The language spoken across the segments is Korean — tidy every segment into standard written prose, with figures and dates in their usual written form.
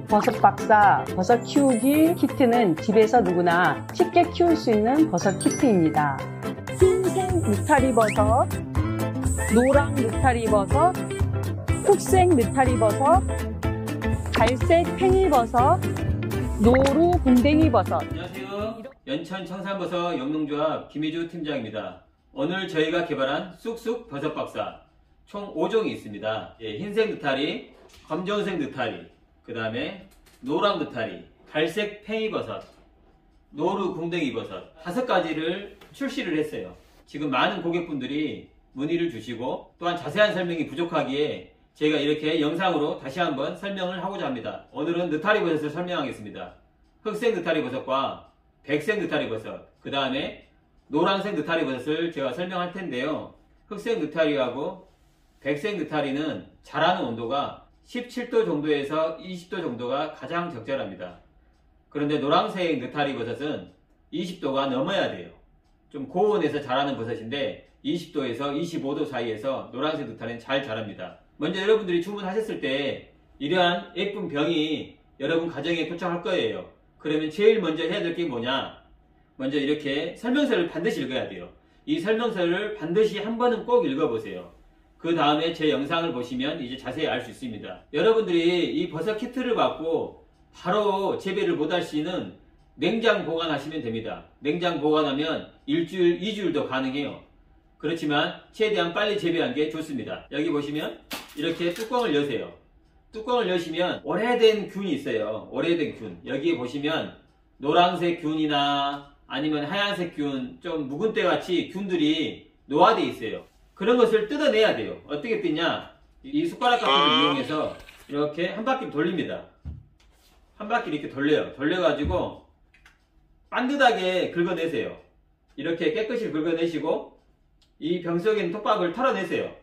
버섯 박사 버섯 키우기 키트는 집에서 누구나 쉽게 키울 수 있는 버섯 키트입니다. 흰색 느타리 버섯, 노랑 느타리 버섯, 흑색 느타리 버섯, 갈색 팽이버섯, 노루 궁뎅이 버섯. 안녕하세요. 연천 청산버섯 영농조합 김희주 팀장입니다. 오늘 저희가 개발한 쑥쑥 버섯 박사 총 5종이 있습니다. 흰색 느타리, 검정색 느타리, 그 다음에 노랑 느타리, 갈색 팽이버섯, 노루 궁뎅이 버섯 5가지를 출시를 했어요. 지금 많은 고객분들이 문의를 주시고 또한 자세한 설명이 부족하기에 제가 이렇게 영상으로 다시 한번 설명을 하고자 합니다. 오늘은 느타리 버섯을 설명하겠습니다. 흑색 느타리 버섯과 백색 느타리 버섯, 그 다음에 노란색 느타리 버섯을 제가 설명할 텐데요. 흑색 느타리하고 백색 느타리는 자라는 온도가 17도 정도에서 20도 정도가 가장 적절합니다. 그런데 노란색 느타리 버섯은 20도가 넘어야 돼요. 좀 고온에서 자라는 버섯인데 20도에서 25도 사이에서 노란색 느타리는 잘 자랍니다. 먼저 여러분들이 주문하셨을 때 이러한 예쁜 병이 여러분 가정에 도착할 거예요. 그러면 제일 먼저 해야 될 게 뭐냐? 먼저 이렇게 설명서를 반드시 읽어야 돼요. 이 설명서를 반드시 한 번은 꼭 읽어보세요. 그 다음에 제 영상을 보시면 이제 자세히 알 수 있습니다. 여러분들이 이 버섯 키트를 받고 바로 재배를 못할 시는 냉장 보관하시면 됩니다. 냉장 보관하면 일주일, 2주일도 가능해요. 그렇지만 최대한 빨리 재배한 게 좋습니다. 여기 보시면 이렇게 뚜껑을 여세요. 뚜껑을 여시면 오래된 균이 있어요. 오래된 균. 여기에 보시면 노란색 균이나 아니면 하얀색 균, 좀 묵은 때 같이 균들이 노화되어 있어요. 그런 것을 뜯어내야 돼요. 어떻게 뜯냐? 이 숟가락 같은 걸 이용해서 이렇게 한 바퀴 돌립니다. 한 바퀴 이렇게 돌려요. 돌려가지고 반듯하게 긁어내세요. 이렇게 깨끗이 긁어내시고 이 병 속에 있는 톱밥을 털어내세요.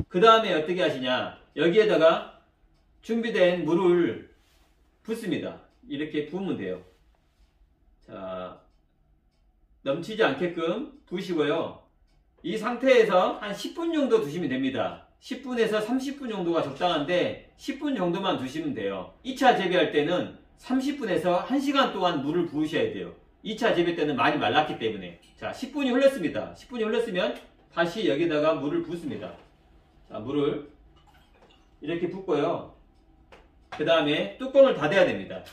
그 다음에 어떻게 하시냐? 여기에다가 준비된 물을 붓습니다. 이렇게 부으면 돼요. 자, 넘치지 않게끔 부으시고요. 이 상태에서 한 10분 정도 두시면 됩니다. 10분에서 30분 정도가 적당한데 10분 정도만 두시면 돼요. 2차 재배할 때는 30분에서 1시간 동안 물을 부으셔야 돼요. 2차 재배 때는 많이 말랐기 때문에. 자, 10분이 흘렀습니다. 10분이 흘렀으면 다시 여기다가 물을 붓습니다. 자, 물을 이렇게 붓고요. 그 다음에 뚜껑을 닫아야 됩니다.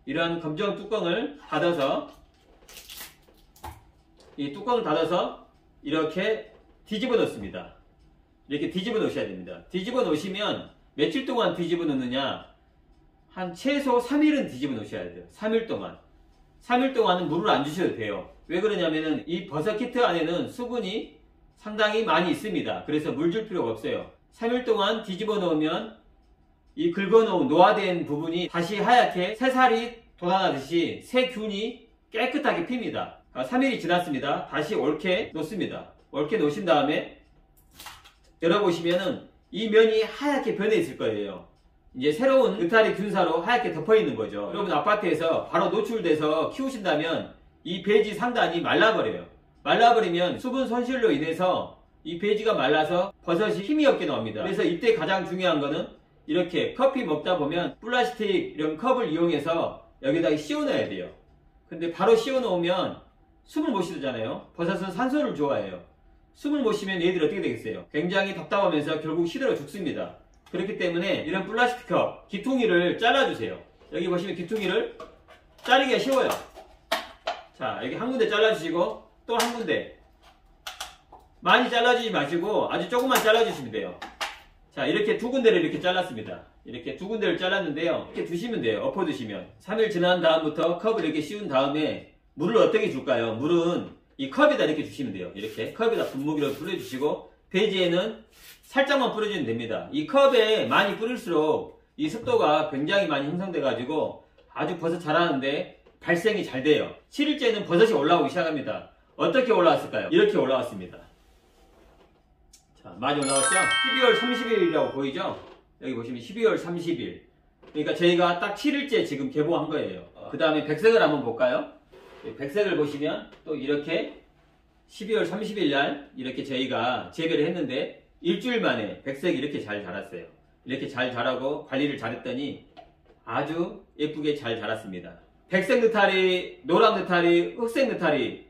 이러한 검정 뚜껑을 닫아서 이 뚜껑을 닫아서 이렇게 뒤집어 놓습니다. 이렇게 뒤집어 놓으셔야 됩니다. 뒤집어 놓으시면 며칠 동안 뒤집어 놓느냐? 한 최소 3일은 뒤집어 놓으셔야 돼요. 3일 동안. 3일 동안은 물을 안 주셔도 돼요. 왜 그러냐면은 이 버섯 키트 안에는 수분이 상당히 많이 있습니다. 그래서 물 줄 필요가 없어요. 3일 동안 뒤집어 놓으면 이 긁어놓은 노화된 부분이 다시 하얗게 새살이 돋아나듯이 새 균이 깨끗하게 핍니다. 3일이 지났습니다. 다시 옳게 놓습니다. 옳게 놓으신 다음에 열어보시면은 이 면이 하얗게 변해 있을 거예요. 이제 새로운 느타리 균사로 하얗게 덮어 있는 거죠. 여러분 아파트에서 바로 노출돼서 키우신다면 이 배지 상단이 말라버려요. 말라버리면 수분 손실로 인해서 이 배지가 말라서 버섯이 힘이 없게 나옵니다. 그래서 이때 가장 중요한 거는 이렇게 커피 먹다 보면 플라스틱 이런 컵을 이용해서 여기다가 씌워놔야 돼요. 근데 바로 씌워놓으면 숨을 못 쉬잖아요. 버섯은 산소를 좋아해요. 숨을 못 쉬면 얘들이 어떻게 되겠어요? 굉장히 답답하면서 결국 시들어 죽습니다. 그렇기 때문에 이런 플라스틱 컵, 귀퉁이를 잘라주세요. 여기 보시면 귀퉁이를 자르기가 쉬워요. 자, 여기 한 군데 잘라주시고 또 한 군데. 많이 잘라주지 마시고 아주 조금만 잘라주시면 돼요. 자, 이렇게 두 군데를 이렇게 잘랐습니다. 이렇게 두 군데를 잘랐는데요. 이렇게 두시면 돼요. 엎어 두시면. 3일 지난 다음부터 컵을 이렇게 씌운 다음에 물을 어떻게 줄까요? 물은 이 컵에다 이렇게 주시면 돼요. 이렇게 컵에다 분무기를 뿌려주시고 배지에는 살짝만 뿌려주면 됩니다. 이 컵에 많이 뿌릴수록 이 습도가 굉장히 많이 형성돼 가지고 아주 버섯 자라는데 발생이 잘 돼요. 7일째는 버섯이 올라오기 시작합니다. 어떻게 올라왔을까요? 이렇게 올라왔습니다. 자, 많이 올라왔죠? 12월 30일이라고 보이죠? 여기 보시면 12월 30일. 그러니까 저희가 딱 7일째 지금 개봉한 거예요. 그 다음에 백색을 한번 볼까요? 백색을 보시면 또 이렇게 12월 30일 날 이렇게 저희가 재배를 했는데 일주일 만에 백색이 이렇게 잘 자랐어요. 이렇게 잘 자라고 관리를 잘했더니 아주 예쁘게 잘 자랐습니다. 백색 느타리, 노랑 느타리, 흑색 느타리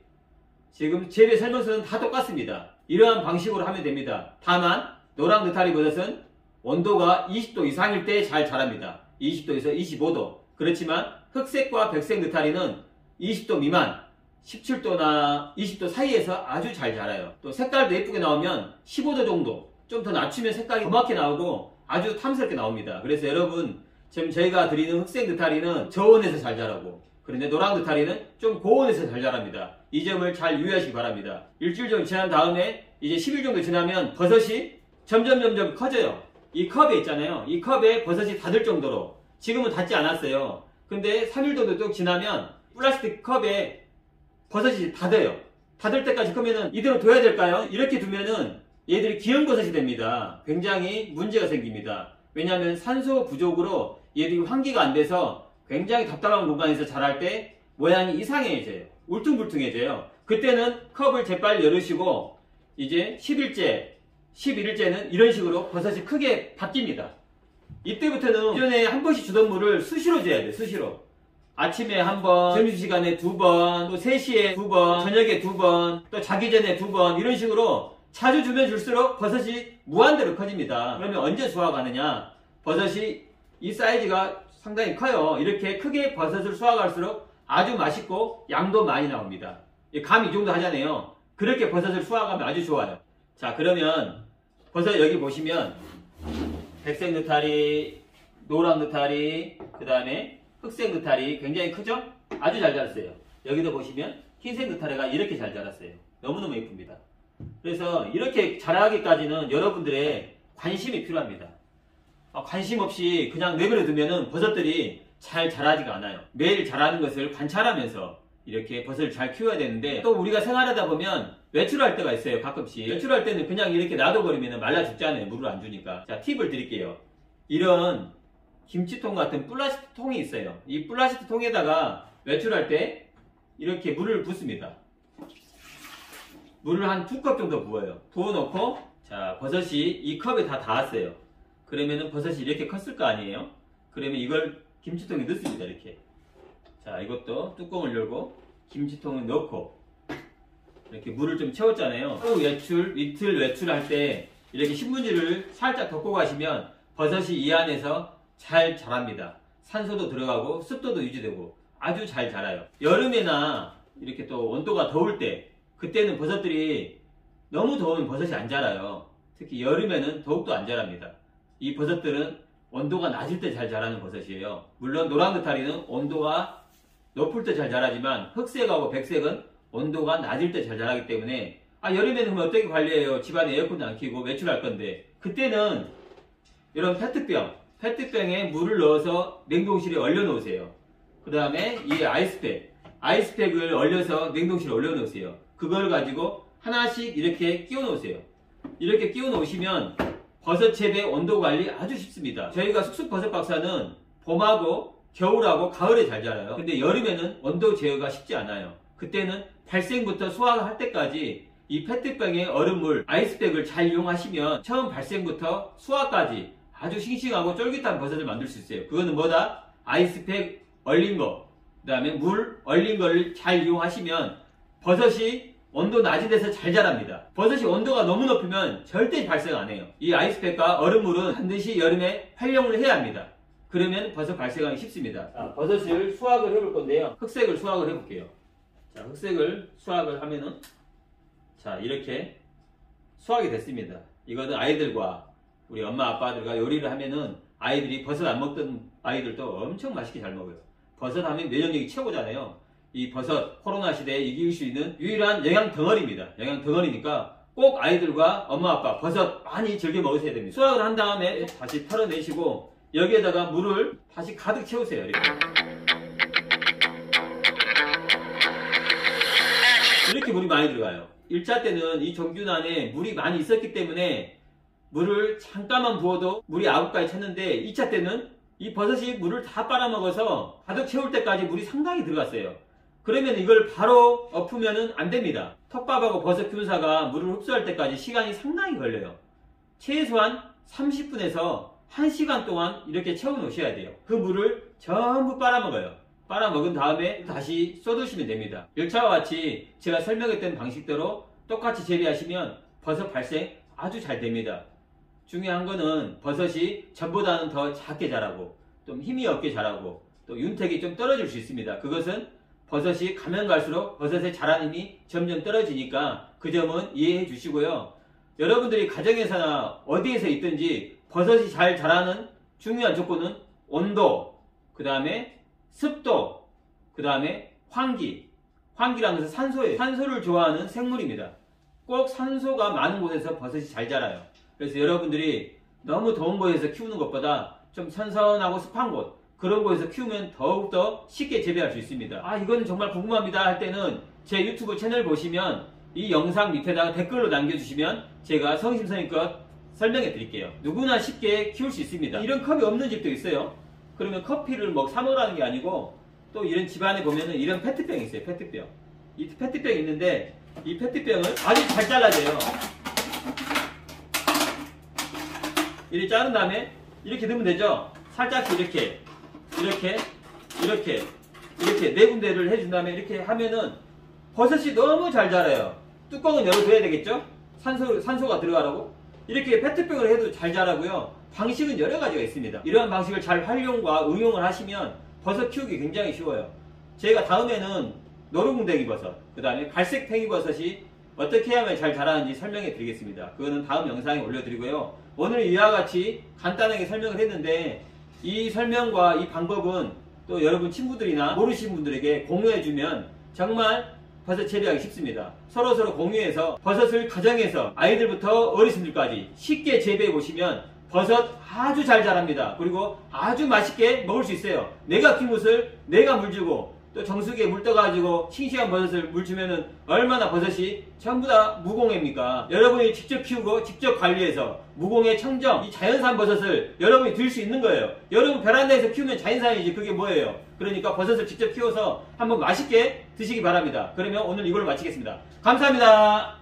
지금 재배 설명서는 다 똑같습니다. 이러한 방식으로 하면 됩니다. 다만 노랑 느타리 버섯은 온도가 20도 이상일 때 잘 자랍니다. 20도에서 25도. 그렇지만 흑색과 백색 느타리는 20도 미만, 17도나 20도 사이에서 아주 잘 자라요. 또 색깔도 예쁘게 나오면 15도 정도, 좀 더 낮추면 색깔이 고맣게 나오고 아주 탐스럽게 나옵니다. 그래서 여러분, 지금 저희가 드리는 흑색 느타리는 저온에서 잘 자라고, 그런데 노랑 느타리는 좀 고온에서 잘 자랍니다. 이 점을 잘 유의하시기 바랍니다. 일주일 정도 지난 다음에 이제 10일 정도 지나면 버섯이 점점 커져요. 이 컵에 있잖아요. 이 컵에 버섯이 닿을 정도로. 지금은 닿지 않았어요. 근데 3일 정도 또 지나면 플라스틱 컵에 버섯이 닿아요. 닿을 때까지 그러면은 이대로 둬야 될까요? 이렇게 두면은 얘들이 기형버섯이 됩니다. 굉장히 문제가 생깁니다. 왜냐하면 산소 부족으로 얘들이 환기가 안 돼서 굉장히 답답한 공간에서 자랄 때 모양이 이상해져요. 울퉁불퉁해져요. 그때는 컵을 재빨리 열으시고 이제 10일째, 11일째는 이런 식으로 버섯이 크게 바뀝니다. 이때부터는 기존에 한 번씩 주던 물을 수시로 줘야 돼요. 수시로. 아침에 한 번, 점심시간에 2번, 또 3시에 2번, 저녁에 2번, 또 자기 전에 2번 이런 식으로 자주 주면 줄수록 버섯이 무한대로 커집니다. 그러면 언제 수확하느냐? 버섯이 이 사이즈가 상당히 커요. 이렇게 크게 버섯을 수확할수록 아주 맛있고 양도 많이 나옵니다. 감 이 정도 하잖아요. 그렇게 버섯을 수확하면 아주 좋아요. 자, 그러면 버섯 여기 보시면 백색 느타리, 노랑 느타리, 그 다음에 흑색 느타리 굉장히 크죠? 아주 잘 자랐어요. 여기도 보시면 흰색 느타리가 이렇게 잘 자랐어요. 너무너무 예쁩니다. 그래서 이렇게 자라기까지는 여러분들의 관심이 필요합니다. 관심 없이 그냥 내버려 두면은 버섯들이 잘 자라지가 않아요. 매일 자라는 것을 관찰하면서 이렇게 버섯을 잘 키워야 되는데, 또 우리가 생활하다 보면 외출할 때가 있어요. 가끔씩 외출할 때는 그냥 이렇게 놔둬버리면 말라 죽잖아요. 물을 안 주니까. 자, 팁을 드릴게요. 이런 김치통 같은 플라스틱 통이 있어요. 이 플라스틱 통에다가 외출할 때 이렇게 물을 붓습니다. 물을 한 2컵 정도 부어요. 부어놓고, 자, 버섯이 이 컵에 다 닿았어요. 그러면은 버섯이 이렇게 컸을 거 아니에요? 그러면 이걸 김치통에 넣습니다. 이렇게. 자, 이것도 뚜껑을 열고 김치통을 넣고 이렇게 물을 좀 채웠잖아요. 또 이틀 외출할 때 이렇게 신문지를 살짝 덮고 가시면 버섯이 이 안에서 잘 자랍니다. 산소도 들어가고 습도도 유지되고 아주 잘 자라요. 여름에나 이렇게 또 온도가 더울 때, 그때는 버섯들이 너무 더우면 버섯이 안 자라요. 특히 여름에는 더욱더 안 자랍니다. 이 버섯들은 온도가 낮을 때 잘 자라는 버섯이에요. 물론 노랑 느타리는 온도가 높을 때 잘 자라지만 흑색하고 백색은 온도가 낮을 때 잘 자라기 때문에, 여름에는 그럼 어떻게 관리해요? 집안에 에어컨도 안 켜고 외출할 건데, 그때는 이런 페트병에 물을 넣어서 냉동실에 얼려 놓으세요. 그 다음에 이 아이스팩을 얼려서 냉동실에 얼려 놓으세요. 그걸 가지고 하나씩 이렇게 끼워 놓으세요. 이렇게 끼워 놓으시면 버섯 재배 온도 관리 아주 쉽습니다. 저희가 쑥쑥 버섯 박사는 봄하고 겨울하고 가을에 잘 자라요. 근데 여름에는 온도 제어가 쉽지 않아요. 그때는 발생부터 수확할 때까지 이 페트병에 얼음물, 아이스팩을 잘 이용하시면 처음 발생부터 수확까지 아주 싱싱하고 쫄깃한 버섯을 만들 수 있어요. 그거는 뭐다? 아이스팩 얼린 거, 그 다음에 물 얼린 거를 잘 이용하시면 버섯이 온도 낮은 데서 잘 자랍니다. 버섯이 온도가 너무 높으면 절대 발생 안 해요. 이 아이스팩과 얼음물은 반드시 여름에 활용을 해야 합니다. 그러면 버섯 발생하기 쉽습니다. 자, 버섯을 수확을 해볼 건데요. 흑색을 수확을 해볼게요. 자, 흑색을 수확을 하면은, 자, 이렇게 수확이 됐습니다. 이거는 아이들과 우리 엄마 아빠들과 요리를 하면은 아이들이 버섯 안 먹던 아이들도 엄청 맛있게 잘 먹어요. 버섯 하면 면역력이 최고잖아요. 이 버섯 코로나 시대에 이길 수 있는 유일한 영양 덩어리입니다. 영양 덩어리니까 꼭 아이들과 엄마 아빠 버섯 많이 즐겨 먹으셔야 됩니다. 수확을 한 다음에 다시 털어내시고 여기에다가 물을 다시 가득 채우세요. 이렇게 물이 많이 들어가요. 1차 때는 이 종균 안에 물이 많이 있었기 때문에 물을 잠깐만 부어도 물이 아구까지 찼는데, 2차 때는 이 버섯이 물을 다 빨아먹어서 가득 채울 때까지 물이 상당히 들어갔어요. 그러면 이걸 바로 엎으면 안 됩니다. 텃밥하고 버섯 균사가 물을 흡수할 때까지 시간이 상당히 걸려요. 최소한 30분에서 1시간 동안 이렇게 채워 놓으셔야 돼요. 그 물을 전부 빨아먹어요. 빨아먹은 다음에 다시 쏟으시면 됩니다. 열차와 같이 제가 설명했던 방식대로 똑같이 재배하시면 버섯 발생 아주 잘 됩니다. 중요한 거는 버섯이 전보다는 더 작게 자라고 좀 힘이 없게 자라고 또 윤택이 좀 떨어질 수 있습니다. 그것은 버섯이 가면 갈수록 버섯의 자라는 힘이 점점 떨어지니까 그 점은 이해해 주시고요. 여러분들이 가정에서나 어디에서 있든지 버섯이 잘 자라는 중요한 조건은 온도, 그 다음에 습도, 그 다음에 환기. 환기라는 것은 산소예요. 산소를 좋아하는 생물입니다. 꼭 산소가 많은 곳에서 버섯이 잘 자라요. 그래서 여러분들이 너무 더운 곳에서 키우는 것보다 좀 선선하고 습한 곳, 그런 곳에서 키우면 더욱더 쉽게 재배할 수 있습니다. 아, 이건 정말 궁금합니다 할 때는 제 유튜브 채널 보시면 이 영상 밑에다가 댓글로 남겨주시면 제가 성심성의껏 설명해 드릴게요. 누구나 쉽게 키울 수 있습니다. 이런 컵이 없는 집도 있어요. 그러면 커피를 뭐 사 먹으라는 게 아니고 또 이런 집안에 보면은 이런 페트병이 있어요. 페트병. 이 페트병이 있는데 이 페트병을 아주 잘 잘라줘요. 이렇게 자른 다음에 이렇게 넣으면 되죠. 살짝 이렇게 네 군데를 해준 다음에 이렇게 하면은 버섯이 너무 잘 자라요. 뚜껑은 열어둬야 되겠죠? 산소가 들어가라고. 이렇게 페트병을 해도 잘 자라고요. 방식은 여러 가지가 있습니다. 이러한 방식을 잘 활용과 응용을 하시면 버섯 키우기 굉장히 쉬워요. 제가 다음에는 노루궁뎅이 버섯, 그 다음에 갈색 팽이버섯이 어떻게 하면 잘 자라는지 설명해 드리겠습니다. 그거는 다음 영상에 올려드리고요. 오늘 이와 같이 간단하게 설명을 했는데 이 설명과 이 방법은 또 여러분 친구들이나 모르시는 분들에게 공유해주면 정말 버섯 재배하기 쉽습니다. 서로서로 공유해서 버섯을 가정에서 아이들부터 어르신들까지 쉽게 재배해 보시면 버섯 아주 잘 자랍니다. 그리고 아주 맛있게 먹을 수 있어요. 내가 키운 것을 내가 물 주고 또 정수기에 물 떠가지고 싱싱한 버섯을 물 주면은 얼마나 버섯이 전부 다 무공해입니까? 여러분이 직접 키우고 직접 관리해서 무공해 청정 이 자연산 버섯을 여러분이 드실 수 있는 거예요. 여러분 베란다에서 키우면 자연산이지 그게 뭐예요? 그러니까 버섯을 직접 키워서 한번 맛있게 드시기 바랍니다. 그러면 오늘 이걸로 마치겠습니다. 감사합니다.